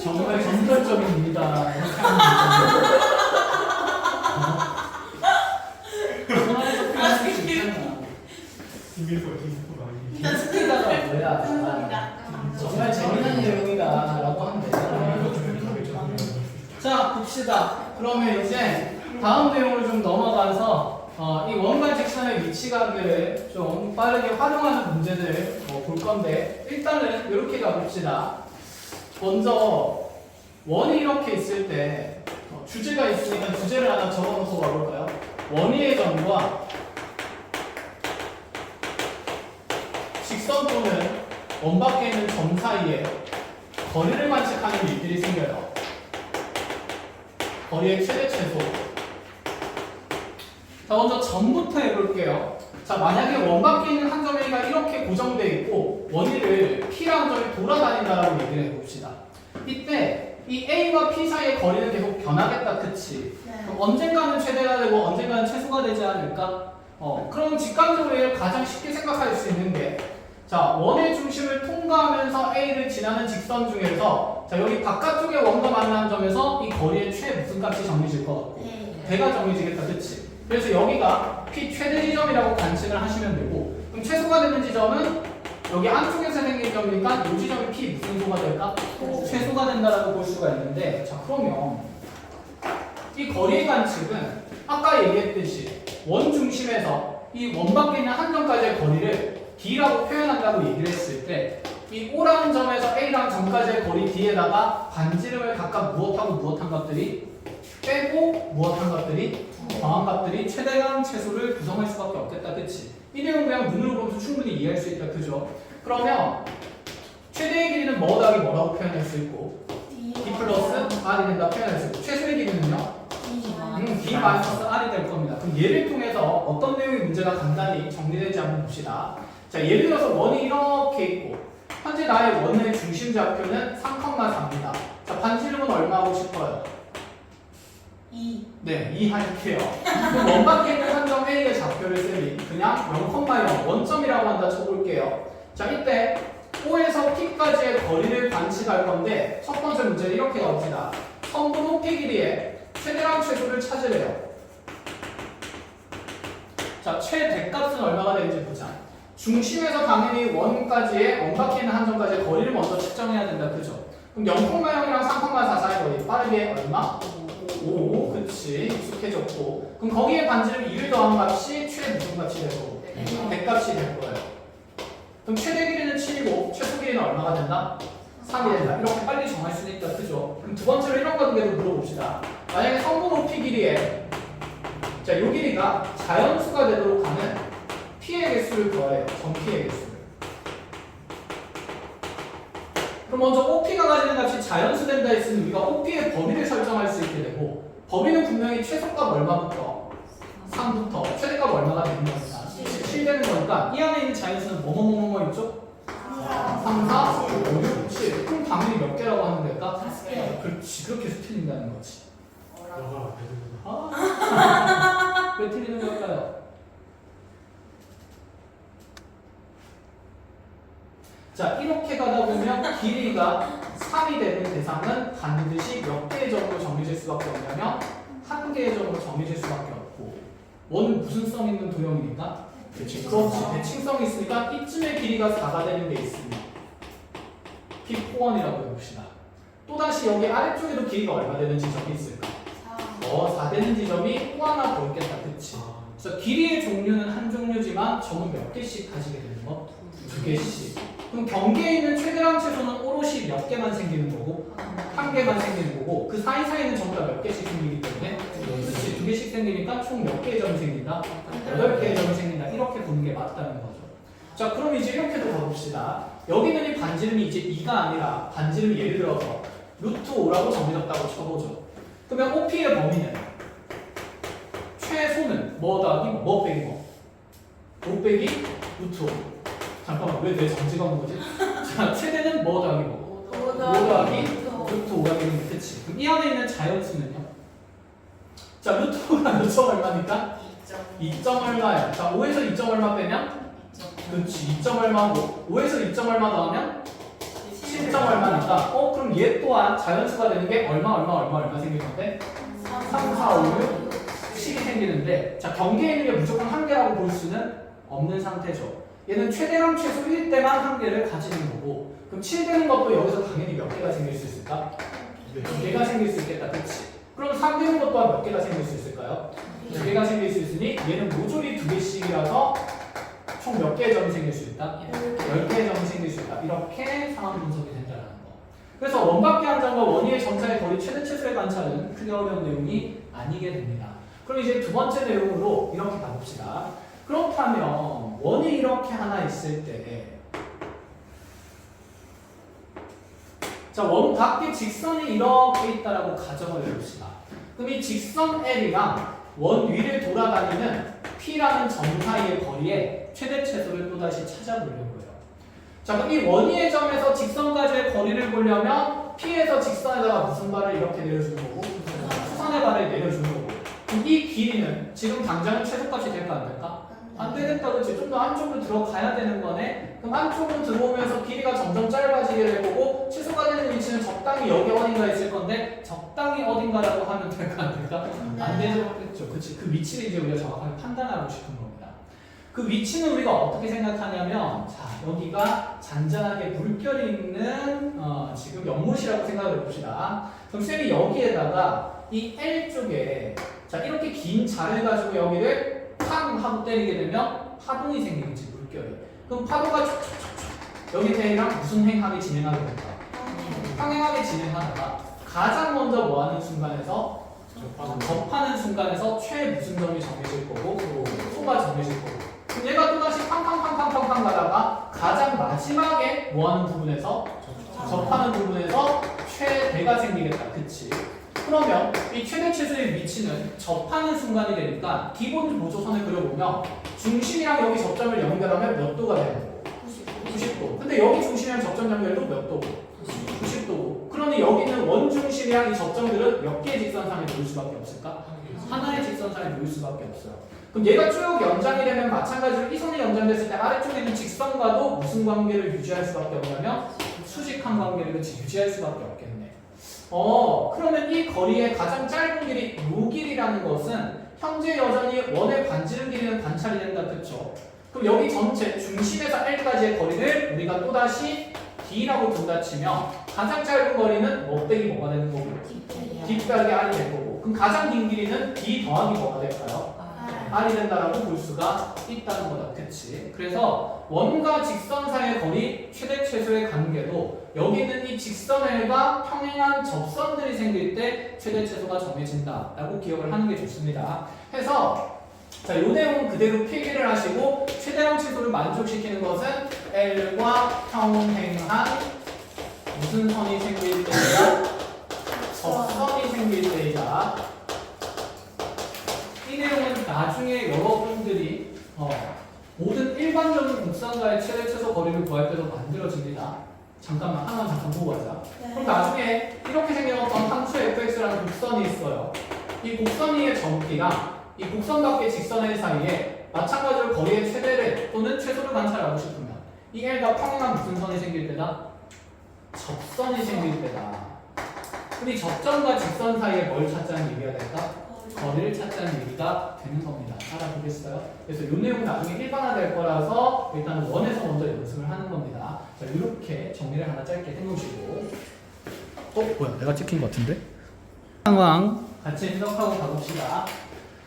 정말 전설적입니다. 이렇게 하면 되잖아. 전화해서 표현할 수 있잖아. 김일성 김일성 아니. 스피드가 뭐야? 정말 재미난 내용이다 라고 하면 되잖아. 자 봅시다. 그러면 이제 다음 내용으로 좀 넘어가서 이 원과 직선의 위치관계를 좀 빠르게 활용하는 문제들 볼 건데 일단은 이렇게 가봅시다. 먼저 원이 이렇게 있을 때 주제가 있으니까 주제를 하나 적어놓고 가볼까요? 원위의 점과 직선 또는 원 밖에 있는 점 사이에 거리를 관측하는 일들이 생겨요. 거리의 최대 최소. 자, 먼저 점부터 해볼게요. 자, 만약에 원 밖에 있는 한 점 A가 이렇게 고정되어 있고 원위를 P라는 점이 돌아다닌다라고 얘기를 해봅시다. 이때 이 A와 P 사이의 거리는 계속 변하겠다, 그치? 그럼 언젠가는 최대가 되고 언젠가는 최소가 되지 않을까? 그럼 직관적으로 얘를 가장 쉽게 생각할 수 있는 게 자, 원의 중심을 통과하면서 A를 지나는 직선 중에서 자, 여기 바깥쪽에 원과 만나는 점에서 이 거리의 최 무슨 값이 정해질 것 같고 대가 정해지겠다, 그치? 그래서 여기가 P 최대 지점이라고 관측을 하시면 되고 그럼 최소가 되는 지점은 여기 안쪽에서 생긴 점이니까 이 지점이 P 무슨 소가 될까? 최소가 된다라고 볼 수가 있는데 자, 그러면 이 거리 관측은 아까 얘기했듯이 원 중심에서 이 원 밖에 있는 한 점까지의 거리를 D라고 표현한다고 얘기를 했을 때 이 O라는 점에서 A라는 점까지의 거리 D에다가 반지름을 각각 무엇하고 무엇한 값들이 빼고 무엇한 값들이 더한 값들이 최대간 최소를 구성할 수밖에 없겠다, 그치? 이 내용 그냥 눈으로 보면서 충분히 이해할 수 있다, 그죠? 그러면 최대의 길이는 뭐 더하기 뭐라고 표현할 수 있고 D 플러스 R이 된다 표현할 수 있고 최소의 길이는요? D 마이너스 R이 될 겁니다. 그럼 얘를 통해서 어떤 내용의 문제가 간단히 정리되지 한번 봅시다. 자, 예를 들어서 원이 이렇게 있고 현재 나의 원의 중심 좌표는 3,4입니다. 자, 반지름은 얼마 하고 싶어요? 2. 네, 2 할게요. 그럼 원 밖에 있는 한 점 A의 좌표를 쓰니 그냥 0,0 원점이라고 한다 쳐볼게요. 자, 이때 O에서 P까지의 거리를 관측할 건데 첫 번째 문제는 이렇게 갑시다. 선분 P 길이의 최대랑 최소를 찾으래요. 자, 최대값은 얼마가 되는지 보자. 중심에서 당연히 원까지의 원 밖에 있는 한 점까지의 거리를 먼저 측정해야 된다, 그죠? 그럼 0,0이랑 3,4 사이 거리 빠르게 얼마? 5, 그치, 익숙해졌고 그럼 거기에 반지름 2를 더한 값이 최 무슨 값이 되고 100값이 될 거예요. 그럼 최대 길이는 7이고 최소 길이는 얼마가 된다? 3이 된다. 이렇게 빨리 정할 수 있다, 그죠? 그럼 두 번째로 이런 거 두 개도 물어봅시다. 만약에 성분 OP 길이에 자, 요 길이가 자연수가 되도록 하는 P의 개수를 구하래요. 점 P의 개수를. 그럼 먼저 OP가 가지는 값이 자연수 된다 했으면 우리가 OP의 범위를 설정할 수 있게 되고 범위는 분명히 최소값 얼마부터? 3부터 최대값 얼마가 되는 거니까 7 되는 거니까 이 안에 있는 자연수는 뭐뭐뭐뭐 있죠? 3, 4, 5, 6, 7 그럼 당연히 몇 개라고 하면 될까? 5개. 그렇지, 그렇게 해서 틀린다는 거지. 너가 되는 왜 틀리는 걸까요? 자, 이렇게 가다 보면 길이가 3이 되는 대상은 반드시 몇 개의 점으로 정해질 수밖에 없냐면 한 개의 점으로 정해질 수밖에 없고 원은 무슨 성 있는 도형이니까? 그렇지, 대칭성이 있으니까 이쯤의 길이가 4가 되는 게 있습니다. P4원이라고 해봅시다. 또다시 여기 아래쪽에도 길이가 얼마 되는 지점이 있을까? 4 되는 지점이 또 하나 더 있겠다, 그치? 그래서 길이의 종류는 한 종류지만 점은 몇 개씩 가지게 되는 거? 2개씩. 그럼 경계에 있는 최대랑 최소는 오롯이 몇 개만 생기는 거고 한 개만 생기는 거고 그 사이사이는 전부 다 몇 개씩 생기기 때문에 그렇지, 2개씩 생기니까 총 몇 개의 점이 생긴다? 8개의 점이 생긴다. 이렇게 보는 게 맞다는 거죠. 자, 그럼 이제 이렇게도 가봅시다. 여기는 이 반지름이 이제 2가 아니라 반지름이 예를 들어서 루트 5라고 정해졌다고 쳐보죠. 그러면 OP의 범위는 최소는 뭐 더하기 뭐 빼기 뭐? 5 빼기 루트 5. 잠깐만, 왜 내 정지가 온 거지? 자, 최대는 뭐 더하기 뭐? 5 더하기 루트 5가 되는 그치? 그럼 이 안에 있는 자연수는요? 자, 루트 5가 몇 점 얼마니까? 2점 얼마야? 자, 5에서 2점 얼마 빼면? 그렇지, 2점 얼마고 5에서 2점 얼마 더하면? 7 10점 얼마니까 그럼 얘 또한 자연수가 되는 게 얼마 생길 건데 3, 4, 5, 6, 10이 생기는데 자 경계에 있는 게 무조건 한 개라고 볼 수는 없는 상태죠. 얘는 최대랑 최소일 때만 한 개를 가지는 거고 그럼 7 되는 것도 여기서 당연히 몇 개가 생길 수 있을까? 4개가 생길 수 있겠다. 그치? 그럼 3 되는 것 또한 몇 개가 생길 수 있을까요? 2개가 생길 수 있으니 얘는 모조리 2개씩이라서 총 몇 개의 점이 생길 수 있다? 10개의 점이 생길 수 있다. 이렇게 상황 분석이 된다는 거. 그래서 원밖에 한 점과 원위의 점차의 거리 최대 최소의 관찰은 크게 어려운 내용이 아니게 됩니다. 그럼 이제 두 번째 내용으로 이렇게 가봅시다. 그렇다면 원이 이렇게 하나 있을 때 자, 원 밖에 직선이 이렇게 있다라고 가정을 해봅시다. 그럼 이 직선 L이랑 원 위를 돌아다니는 P라는 점 사이의 거리의 최대 최소를 또다시 찾아보려고요. 자, 그럼 이 원위의 점에서 직선까지의 거리를 보려면 P에서 직선에다가 무슨 발을 이렇게 내려주는 거고 수선의 발을 내려주는 거고 그럼 이 길이는 지금 당장은 최소값이 될까 안 될까? 안 되겠다, 그치? 좀 더 안쪽으로 들어가야 되는 거네? 그럼 안쪽으로 들어오면서 길이가 점점 짧아지게 될 거고 최소가 되는 위치는 적당히 여기 어딘가에 있을 건데 적당히 어딘가라고 하면 될까 안 될까? 안 되겠죠, 그치? 그 위치를 이제 우리가 정확하게 판단하고 싶은 겁니다. 그 위치는 우리가 어떻게 생각하냐면 자, 여기가 잔잔하게 물결이 있는 지금 연못이라고 생각을 해봅시다. 그럼 쌤이 여기에다가 이 L 쪽에 자 이렇게 긴 자를 가지고 여기를 팡 하고 때리게 되면 파동이 생기겠지, 물결이. 그럼 파도가 여기 대랑 무슨 행하게 진행하게 될까? 평행하게 진행하다가 가장 먼저 뭐 하는 순간에서 접하는 순간에서 최 무슨 점이 정해질 거고 소가 정해질 거고 그럼 얘가 또다시 팡팡팡팡팡팡 가다가 가장 마지막에 뭐 하는 부분에서 접하는 부분에서 최대가 생기겠다, 그치? 그러면 이 최대 최소의 위치는 접하는 순간이 되니까 기본 보조선을 그려보면 중심이랑 여기 접점을 연결하면 몇 도가 되는 거고? 90도. 근데 여기 중심이랑 접점 연결도 몇 도고? 90도고. 그러니 여기는 원 중심이랑 이 접점들은 몇 개의 직선상에 놓일 수밖에 없을까? 하나의 직선상에 놓일 수밖에 없어요. 그럼 얘가 쭉 연장이 되면 마찬가지로 이 선이 연장됐을 때 아래쪽에 있는 직선과도 무슨 관계를 유지할 수밖에 없냐면 수직한 관계를 유지할 수밖에 없겠네. 그러면 이 거리의 가장 짧은 길이 요 길이라는 것은 현재 여전히 원의 반지름 길이는 관찰이 된다, 그쵸? 그럼 여기 전체 중심에서 L까지의 거리를 우리가 또다시 D라고 둔다 치면 가장 짧은 거리는 뭐 빼기 뭐가 되는 거고? D 빼기 R이 될 거고 그럼 가장 긴 길이는 D 더하기 뭐가 될까요? R이 된다라고 볼 수가 있다는 거다, 그치? 그래서 원과 직선 사이의 거리 최대 최소의 관계도 여기 있는 이 직선 L과 평행한 접선들이 생길 때 최대 최소가 정해진다 라고 기억을 하는 게 좋습니다. 해서 자, 이 내용은 그대로 필기를 하시고 최대랑 최소를 만족시키는 것은 L과 평행한 무슨 선이 생길 때이다? 접선이 생길 때이다. 이 내용은 나중에 여러분들이 모든 일반적인 곡선과의 최대 최소 거리를 구할 때도 만들어집니다. 잠깐만 하나만 잠깐 보고 가자. 그럼 나중에 이렇게 생긴 어떤 함수 fx라는 곡선이 있어요. 이 곡선의 점기랑 이 곡선 밖의 직선 L 사이에 마찬가지로 거리의 최대를 또는 최소를 관찰하고 싶으면 이 L과 평행한 무슨 선이 생길 때다? 접선이 생길 때다. 그럼 이 접점과 직선 사이에 뭘 찾자는 얘기가 될까? 거리를 찾자는 얘기가 되는 겁니다. 알아보겠어요? 그래서 이 내용은 나중에 일반화될 거라서 일단 원에서 먼저 연습을 하는 겁니다. 자, 이렇게 정리를 하나 짧게 해놓으시고 뭐야, 내가 찍힌 것 같은데? 상황 같이 해석하고 가봅시다.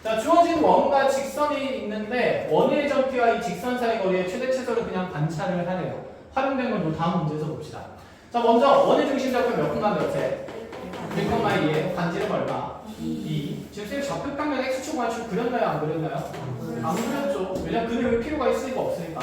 자, 주어진 원과 직선이 있는데 원의 점피와 이 직선 사이 거리의 최대 최소를 그냥 관찰을 하래요. 활용된 걸 다음 문제에서 봅시다. 자, 먼저 원의 중심 좌표 몇 콤마 몇에 1,2에 반지름 얼마? 2. 지금 쌤 좌표 평면 x축 y축 그렸나요? 안 그렸나요? 안 그렸죠. 왜냐면 그릴 필요가 있으니까 없으니까.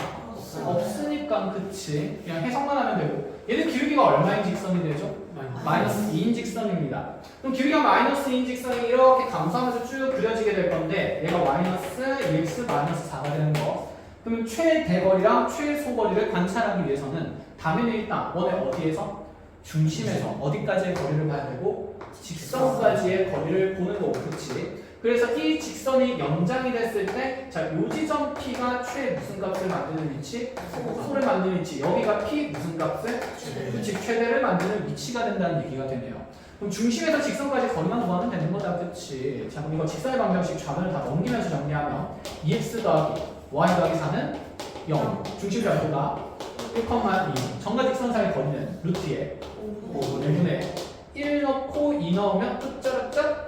없으니까 그치. 그냥 해석만 하면 되고. 얘는 기울기가 얼마인 직선이 되죠? 마이너스 2인 직선입니다. 그럼 기울기가 마이너스 2인 직선이 이렇게 감싸면서 쭉 그려지게 될 건데 얘가 마이너스 2x 마이너스 4가 되는 거. 그러면 최대거리랑 최소거리를 관찰하기 위해서는 당연히 일단 원의 어디에서? 중심에서 어디까지의 거리를 봐야 되고 직선까지의 거리를 보는 거고, 그치? 그래서 이 직선이 연장이 됐을 때, 자, 요 지점 P가 최 무슨 값을 만드는 위치? 소를 만드는 위치. 여기가 P 무슨 값을? 즉 최대를 만드는 위치가 된다는 얘기가 되네요. 그럼 중심에서 직선까지 거리만 구하면 되는 거다, 그치? 자, 그럼 이거 직선의 방정식 좌변을 다 넘기면서 정리하면 2x 더하기 y 더하기 4는 0. 중심 좌표가 1,2. 정과 직선 사이의 거리는 루트에 5분의 1 넣고 2 넣으면 뚜쩌르쩌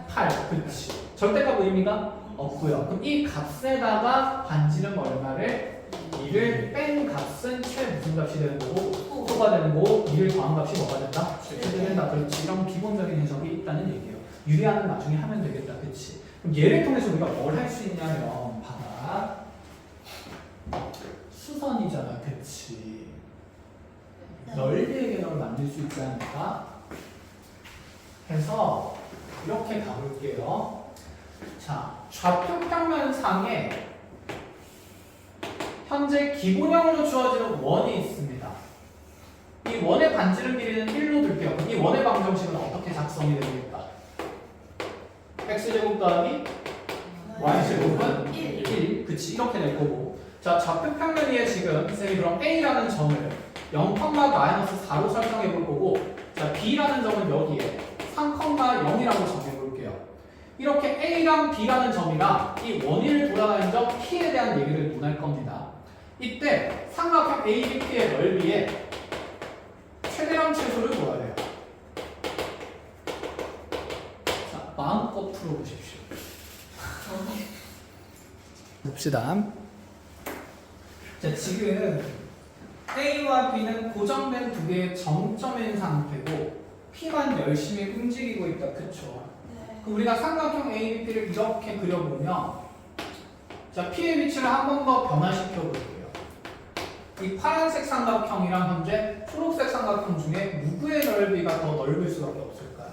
8. 그렇지. 절대값 의미가 없고요. 그럼 이 값에다가 반지름 얼마를 2를 뺀 값은 최 무슨 값이 되는 거고 소가 되는 거고 2를 더한 값이 뭐가 된다? 최대된다. 그렇지. 이런 기본적인 해석이 있다는 얘기예요. 유리하는 나중에 하면 되겠다. 그렇지. 그럼 얘를 통해서 우리가 뭘 할 수 있냐면 봐봐. 수선이잖아. 그렇지. 넓이의 개념을 만들 수 있지 않을까? 해서 이렇게 가볼게요. 자, 좌표 평면상에 현재 기본형으로 주어지는 원이 있습니다. 이 원의 반지름 길이는 1로 둘게요. 이 원의 방정식은 어떻게 작성이 됩니까? x제곱 더하기 y제곱은 1. 그치, 이렇게 될 거고. 자, 좌표 평면 위에 지금 쌤이 그럼 a라는 점을 0,-4로 설정해 볼 거고, 자, b라는 점은 여기에 3,0이라고 정해볼게요. 이렇게 A랑 B라는 점이랑 이 원인을 돌아가는 점 P에 대한 얘기를 논할 겁니다. 이때 삼각형 ABP의 넓이에 최대량 최소를 구해야 돼요. 자, 마음껏 풀어보십시오. 봅시다. 자, 지금 A와 B는 고정된 두 개의 정점인 상태고 P만 열심히 움직이고 있다. 그쵸? 그럼 우리가 삼각형 ABP를 이렇게 그려보면, 자, P의 위치를 한 번 더 변화시켜 볼게요. 이 파란색 삼각형이랑 현재 초록색 삼각형 중에 누구의 넓이가 더 넓을 수밖에 없을까요?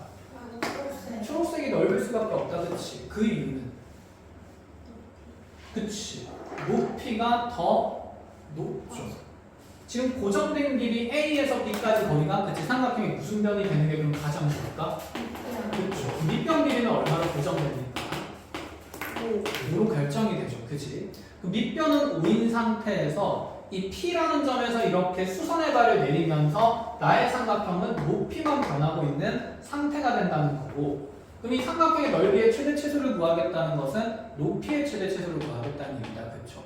초록색이 넓을 수밖에 없다. 그치? 그 이유는? 그치? 높이가 더 높죠. 지금 고정된 길이 A에서 B까지 거리가 그치 삼각형이 무슨 변이 되는 게 그럼 가장 좋을까? 그렇죠. 밑변 길이는 얼마로 고정됩니까? 5로 결정이 되죠. 그치? 그 밑변은 5인 상태에서 이 P라는 점에서 이렇게 수선의 발을 내리면서 나의 삼각형은 높이만 변하고 있는 상태가 된다는 거고, 그럼 이 삼각형의 넓이의 최대 최소를 구하겠다는 것은 높이의 최대 최소를 구하겠다는 얘기다. 그렇죠?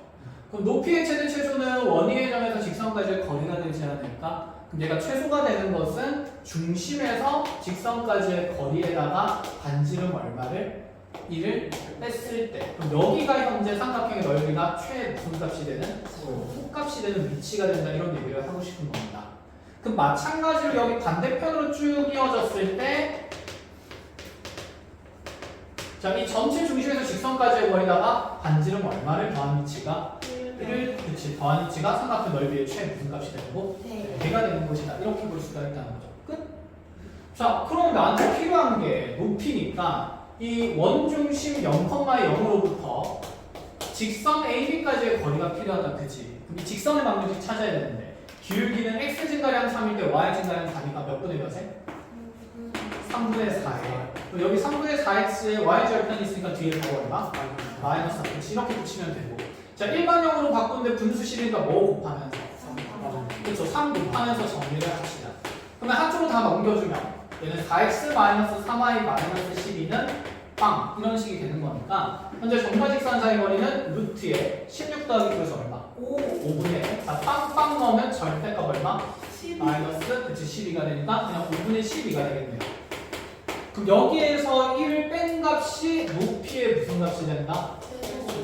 그럼 높이의 최대 최소는 원위의 점에서 직선까지의 거리가 되지 않을까? 그럼 얘가 최소가 되는 것은 중심에서 직선까지의 거리에다가 반지름 얼마를 1을 뺐을 때, 그럼 여기가 현재 삼각형의 넓이가 최 무슨 값이 되는? 소값이 되는 위치가 된다. 이런 얘기를 하고 싶은 겁니다. 그럼 마찬가지로 여기 반대편으로 쭉 이어졌을 때, 자, 이 전체 중심에서 직선까지의 거리다가 반지름 얼마를 더한 위치가 1을 그치 더한 위치가 삼각형 넓이의 최 무슨 값이 되고 대가 되는 것이다. 이렇게 볼 수가 있다는 거죠. 끝? 자, 그럼 나한테 필요한 게 높이니까 이 원중심 0,0으로부터 직선 AB까지의 거리가 필요하다. 그치? 그럼 이 직선의 방정식 찾아야 되는데 기울기는 x 증가량 3일 때 y 증가량 4니까 몇 분의 몇에? 3분의 4에 여기 3분의 4x에 y 절편이 있으니까 뒤에 더 얼마? 마이너스 4. 그치? 이렇게 붙이면 되고, 자, 일반형으로 바꾸는데 분수식이니까 뭐 곱하면서? 그렇죠. 3 곱하면서 정리를 합시다. 그러면 한쪽으로 다 넘겨주면 얘는 4x 마이너스 3y 마이너스 12는 빵 이런 식이 되는 거니까 현재 점과 직선 사이 거리는 루트에 16 더하기 그래서 얼마? 5분의 자, 빵빵 넣으면 절대값 얼마? 마이너스 그치 12가 되니까 그냥 5분의 12가 되겠네요. 그럼 여기에서 1을 뺀 값이 높이의 무슨 값이 된다?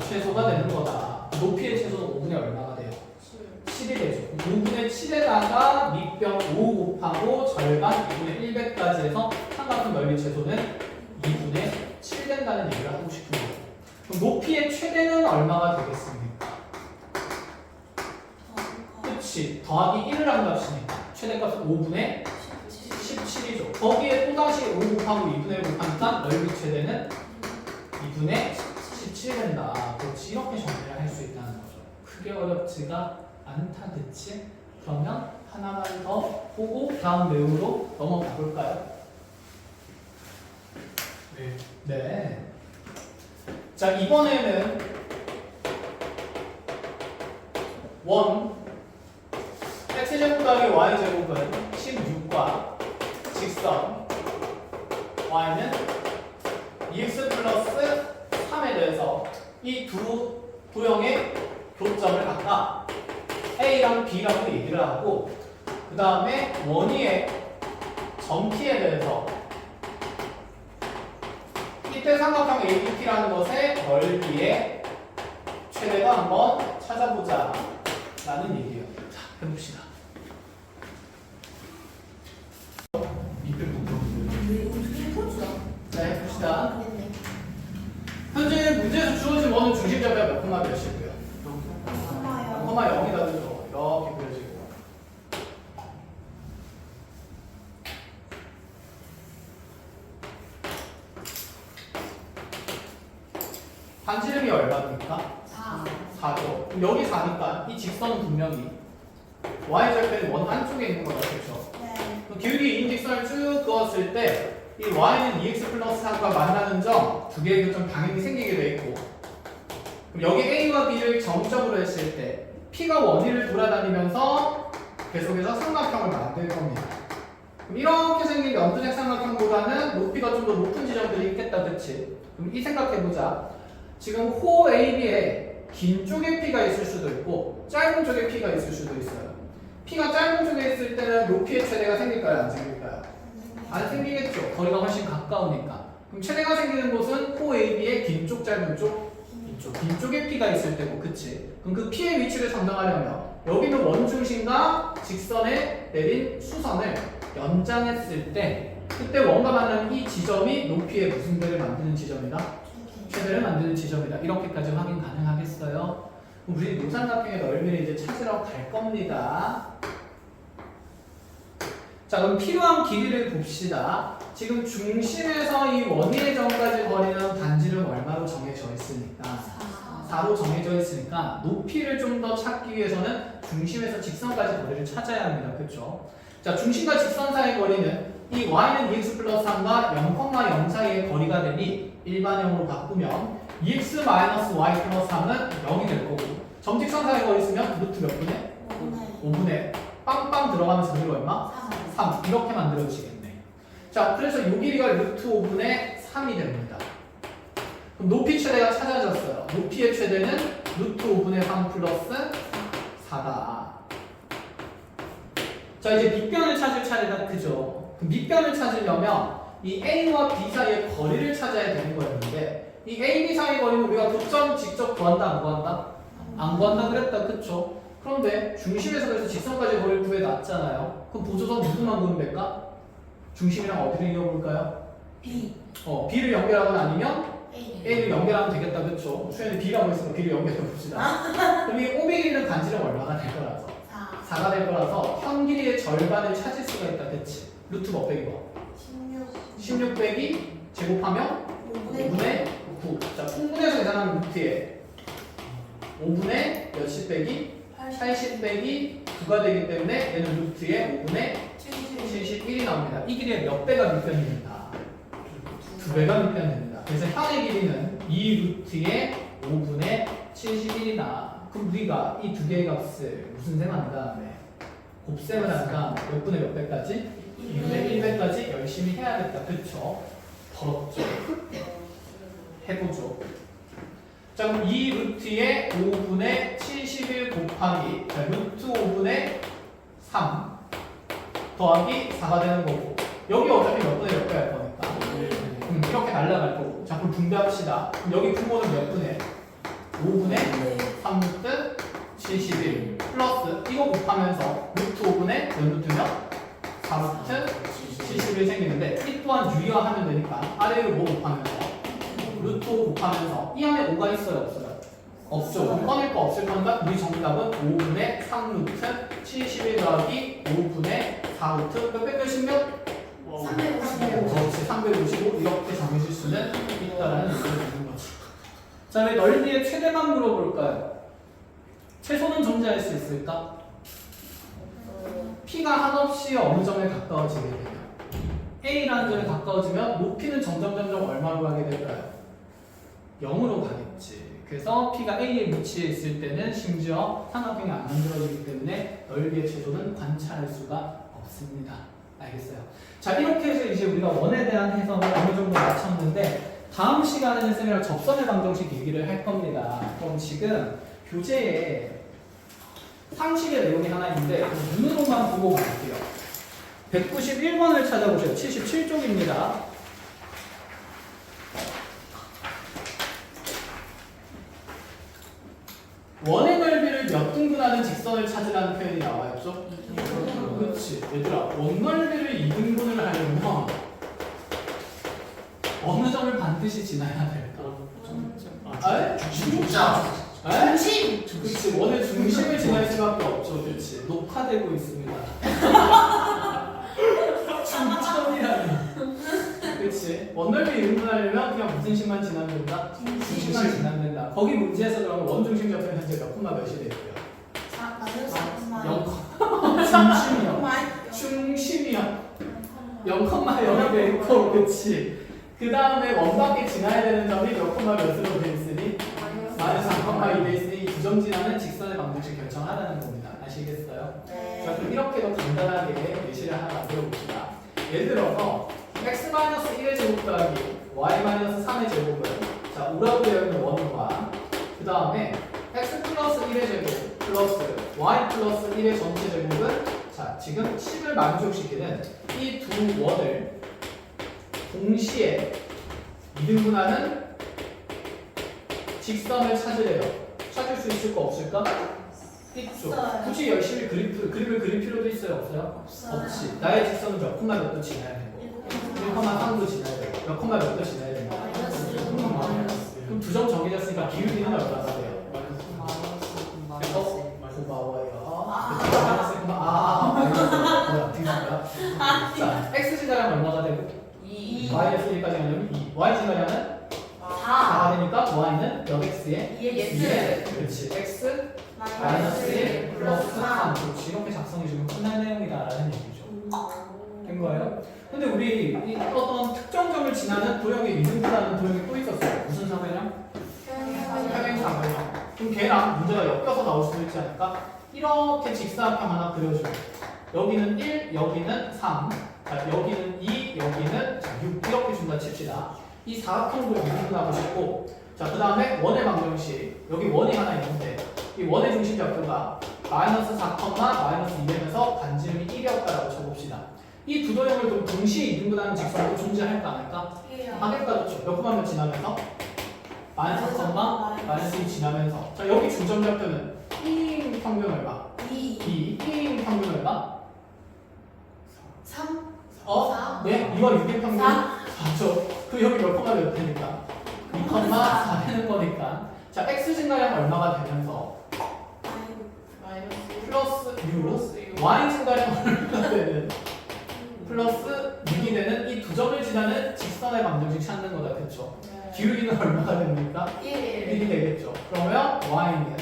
최소가 되는 거다. 높이의 최소는 5분의 얼마가 돼요? 7이 되죠. 5분의 7에다가 밑변 5 곱하고 절반 2분의 100까지 해서 삼각형 넓이 최소는 2분의 7 된다는 얘기를 하고 싶은 거예요. 그럼 높이의 최대는 얼마가 되겠습니까? 그치. 더하기 1을 한 값이니까 최대값은 5분의 17이죠. 거기에 또다시 5 곱하고 2분의 1 곱하니까 넓이 최대는 2분의 17 된다. 그렇지. 이렇게 정리를 할 수 있다는 거죠. 크게 어렵지가 않다. 그치? 그러면 하나만 더 보고 다음 내용으로 넘어가 볼까요? 네. 네. 자, 이번에는 원 x제곱 더하기 y제곱은 16과 직선 y는 2x 플러스 3에 대해서 이 두 도형의 교점을 갖다 a랑 b라고 얘기를 하고 그 다음에 원위의 점피에 대해서 이때 삼각형 ABP라는 것의 넓이의 최대가 한번 찾아보자 라는 얘기예요. 자, 해봅시다. 이때 부분. 이거 어떻게 해보자. 자, 해봅시다. 됐네. 현재 문제에서 주어진 원은 중심점이 몇 콤마 몇이고요? 엄마요. 콤마 0이다 그죠? 이렇게 그려지고 반지름이 얼마입니까? 4. 4죠. 그럼 여기 4니까 이 직선은 분명히 y절편이 원 안쪽에 있는 거죠. 그렇죠? 네. 그럼 기울기 2인 직선을 쭉 그었을 때 이 y는 2x 플러스 3과 만나는 점 두 개의 교점 당연히 생기게 돼 있고 그럼 여기 a와 b를 정점으로 했을 때 p가 원위를 돌아다니면서 계속해서 삼각형을 만들 겁니다. 그럼 이렇게 생긴 연두색 삼각형보다는 높이가 좀 더 높은 지점들이 있겠다, 그치? 그럼 이 생각해보자. 지금 호 AB에 긴 쪽에 P가 있을 수도 있고 짧은 쪽에 P가 있을 수도 있어요. P가 짧은 쪽에 있을 때는 높이의 최대가 생길까요? 안 생길까요? 안 생기겠죠. 거리가 훨씬 가까우니까. 그럼 최대가 생기는 곳은 호 AB의 긴 쪽, 짧은 쪽? 긴 쪽에 P가 있을 때고, 그치? 그럼 그 P의 위치를 선정하려면 여기는 원중심과 직선에 내린 수선을 연장했을 때 그때 원과 만나는 이 지점이 높이의 무슨 배를 만드는 지점이다? 최대를 만드는 지점이다. 이렇게까지 확인 가능하겠어요? 그럼 우리 노삼각형의 넓이를 이제 찾으러 갈 겁니다. 자, 그럼 필요한 길이를 봅시다. 지금 중심에서 이 원위의 점까지 거리는 반지름 얼마로 정해져 있으니까 4로 정해져 있으니까 높이를 좀 더 찾기 위해서는 중심에서 직선까지 거리를 찾아야 합니다. 그렇죠? 자, 중심과 직선 사이의 거리는 이 y는 2x 플러스 3과 0,0 사이의 거리가 되니 일반형으로 바꾸면 2x 마이너스 y 플러스 3은 0이 될 거고 점직선 사이의 거리 쓰면 루트 몇 분의? 5분의 빵빵 들어가면서 그리고 얼마? 3 이렇게 만들어지겠네. 자, 그래서 요 길이가 루트 5분의 3이 됩니다. 그럼 높이 최대가 찾아졌어요. 높이의 최대는 루트 5분의 3 플러스 4다. 자, 이제 밑변을 찾을 차례가 크죠. 그럼 밑변을 찾으려면 이 A와 B 사이의 거리를 찾아야 되는 거였는데 이 A, B 사이의 거리는 우리가 교점 직접 구한다, 안 구한다? 안 구한다 그랬다, 그쵸? 그런데 중심에서 그래서 직선까지 거리를 구해놨잖아요. 그럼 보조선 누구만 구하면 될까? 중심이랑 어디를 이어볼까요? B. B를 연결하거나 아니면 A. A를 연결하면 되겠다, 그쵸? 수현이 B라고 했으니까 B를 연결해 봅시다. 그럼 이 OB 길이는 반지름 얼마나 될 거라서? 4. 4가 될 거라서 현 길이의 절반을 찾을 수가 있다, 그치? 루트 몇 빼기 뭐? 16 빼기 제곱하면 5분의 9. 자, 풍분해서 계산하면 루트에 5분의 몇십 빼기 80 빼기 9가 되기 때문에 얘는 루트에 5분의 71이 나옵니다. 이 길이의 몇 배가 밑변이 된다? 2배가 밑변이 됩니다. 그래서 현의 길이는 이 루트의 5분의 71이다. 그럼 우리가 이 두 개의 값을 무슨 셈 한 다음에 곱셈을 한 다음 몇 분의 몇 배까지? 2분의 1배까지 열심히 해야겠다. 그쵸? 더럽죠? 해보죠. 자, 그럼 이 루트의 5분의 71 곱하기 자, 루트 5분의 3 더하기 4가 되는 거고 여기 어차피 몇 분의 몇 배 할 거니까 이렇게 날라갈 거고 자, 그럼 분배합시다. 그럼 여기 분모는 몇 분의? 5분의 3 루트 71 플러스 이거 곱하면서 루트 5분의 몇 루트면? 4 루트 71 생기는데 이 또한 유의하면 되니까 아래로 뭐 곱하면서 루트 5 곱하면서 이 안에 5가 있어요? 없어요? 없죠. 그럼 꺼낼 거 없을 거니까 우리 정답은 5분의 3 루트 71 더하기 5분의 4 루트 몇 백 몇십 몇? 355. 그렇지. 355 이렇게 정해질 수는 있다라는 얘기를 듣는 거지. 자, 왜 넓이의 최대만 물어볼까요? 최소는 존재할 수 있을까? P가 한없이 어느 점에 가까워지게 되면 A라는 점에 가까워지면 높이는 점점 얼마로 가게 될까요? 0으로 가겠지. 그래서 P가 A에 위치해 있을 때는 심지어 삼각형이 안 만들어지기 때문에 넓이의 최소는 관찰할 수가 없습니다. 알겠어요? 자, 이렇게 해서 이제 우리가 원에 대한 해석을 어느 정도 마쳤는데 다음 시간에는 쌤이랑 접선의 방정식 얘기를 할 겁니다. 그럼 지금 교재에 상식의 내용이 하나 있는데 눈으로만 보고 갈게요. 191번을 찾아보세요. 77쪽입니다. 원의 넓이를 몇 등분하는 직선을 찾으라는 표현이 나와있죠? 그렇지. 얘들아, 원 넓이를 2등분을 하려면 어느 점을 반드시 지나야 될까? 진짜. 중심. 그렇지. 원의 중심을 지날 수밖에 없죠. 그렇지. 녹화되고 있습니다. 중점이라니. 그렇지. 원 넓이 2등분하려면 그냥 무슨 식만 지나면 된다? 중심만 지나면 된다. 거기 문제에서 그러면 원중심 좌표는 현재 몇 콤마 몇이 되고요? 0. 중심이야. 0,0이 돼 있고, 그렇지. 그 다음에 원밖에 지나야 되는 점이 몇 콤마 몇으로 돼 있으니 마이너스 3,2 돼 있으니 이 두 점 지나는 직선의 방정식 결정하라는 겁니다. 아시겠어요? 자, 그럼 이렇게 더 간단하게 예시를 하나 만들어 봅시다. 예를 들어서 x-1의 제곱 더하기 y-3의 제곱은 자, 우라고 되어 있는 원과 그 다음에 x 플러스 1의 제곱 플러스 y 플러스 1의 전체 제곱은 자, 지금 10을 만족시키는 이 두 원을 동시에 2등분하는 직선을 찾으래요. 찾을 수 있을까 없을까? 있죠. 없어요. 굳이 열심히 그림을 그릴 필요도 있어요 없어요? 없지. 나의 직선은 몇 콤마 몇도 지나야 되고 1,3도 지나야 되고 몇 콤마 몇도 지나야 되고 그럼 두 점 정해졌으니까 기울기는 얼마나 돼요? 고마워요. 뭐야 뒤집어요? 자, x 지나면 얼마가 되고? 2. y에서 1까지 가려면 2. y 지나면 4가 되니까 y는 몇 x에? 2에 그렇지. x 마이너스 1 플러스 3 그렇지. 이렇게 작성해주면 끝날 내용이다라는 얘기죠. 된 거예요? 근데 우리 이 어떤 특정 점을 지나는 도형의 이등분하는 도형이 또 있었어요. 무슨 사회냐? 평행사회요. 그럼 걔랑 문제가 엮여서 나올 수도 있지 않을까? 이렇게 직사각형 하나 그려줘요. 여기는 1, 여기는 3, 자, 여기는 2, 여기는 자, 6 이렇게 준다 칩시다. 이 사각형도 이등분하고 싶고 자, 그 다음에 원의 방정식 여기 원이 하나 있는데 이 원의 중심 좌표가 마이너스 4, 마이너스 2되면서 반지름이 1이었다라고 쳐봅시다. 이 두 도형을 좀 동시에 이등분하는 직선도 존재할까 안 할까? 하겠다 좋죠. 몇 콤마 몇 지나면서? 마이너스 4, 마이너스 2 지나면서 자 여기 중점 좌표는 1 평균 얼마? 2 1 평균 얼마? 3. 네? 2와 6의 평균? 4죠. 그 여기 몇 콤마 몇 되니까? 2,4 되는 거니까 자 x 증가량 얼마가 되면서 플러스 6 y 증가량 얼마가 되는 플러스 6이 되는 이 두 점을 지나는 직선의 방정식 찾는 거다 그쵸? 기울기는 얼마가 됩니까? 1이 되겠죠. 그러면 y는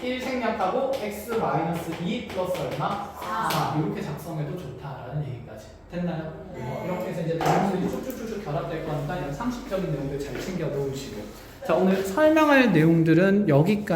1 생략하고 x 마이너스 2 플러스 얼마? 4 이렇게 작성해도 좋다라는 얘기까지 됐나요? 네. 이렇게 해서 이제 내용들이 쭉쭉쭉쭉 결합될 거니까 이런 상식적인 내용들 잘 챙겨 놓으시고 자 오늘 설명할 내용들은 여기까지